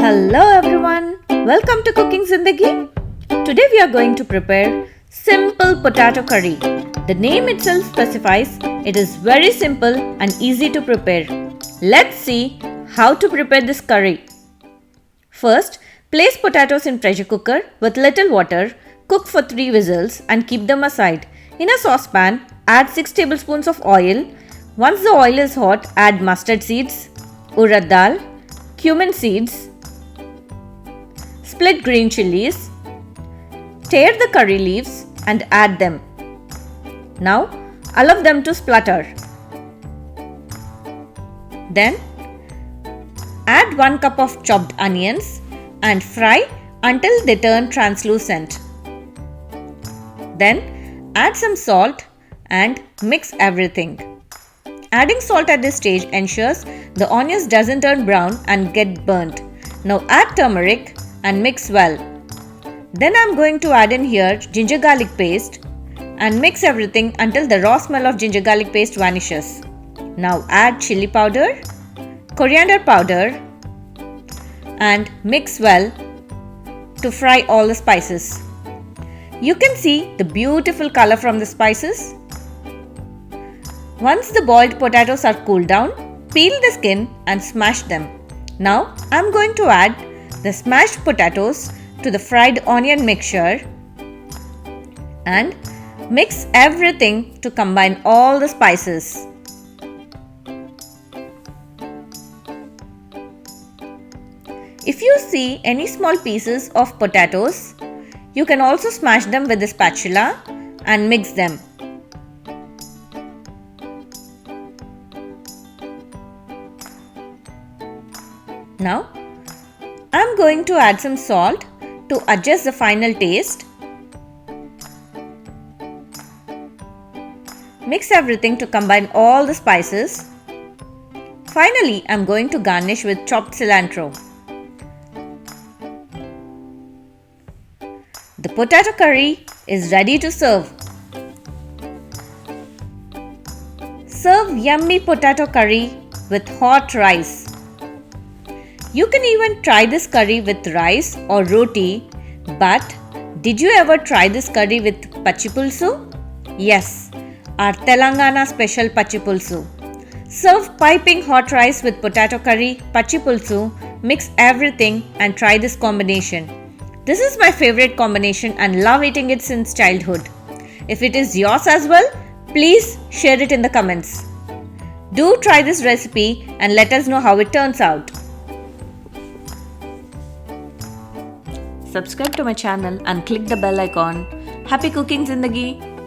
Hello everyone, welcome to Cooking Zindagi. Today we are going to prepare simple potato curry. The name itself specifies it is very simple and easy to prepare. Let's see how to prepare this curry. First, place potatoes in pressure cooker with little water, cook for 3 whistles and keep them aside. In a saucepan, add 6 tablespoons of oil. Once the oil is hot, add mustard seeds, urad dal, cumin seeds, split green chilies, tear the curry leaves and add them. Now allow them to splutter. Then add 1 cup of chopped onions and fry until they turn translucent. Then add some salt and mix everything. Adding salt at this stage ensures the onions doesn't turn brown and get burnt. Now add turmeric and mix well. Then I am going to add in here ginger garlic paste and mix everything until the raw smell of ginger garlic paste vanishes. Now add chili powder, coriander powder and mix well to fry all the spices. You can see the beautiful color from the spices. Once the boiled potatoes are cooled down, peel the skin and smash them. Now I am going to add the smashed potatoes to the fried onion mixture and mix everything to combine all the spices. If you see any small pieces of potatoes, you can also smash them with a spatula and mix them. Now, I am going to add some salt to adjust the final taste. Mix everything to combine all the spices. Finally, I am going to garnish with chopped cilantro. The potato curry is ready to serve. Serve yummy potato curry with hot rice. You can even try this curry with rice or roti, but did you ever try this curry with pachi pulusu? Yes, our Telangana special pachi pulusu. Serve piping hot rice with potato curry, pachi pulusu, mix everything and try this combination. This is my favorite combination and love eating it since childhood. If it is yours as well, please share it in the comments. Do try this recipe and let us know how it turns out. Subscribe to my channel and click the bell icon. Happy cooking Zindagi!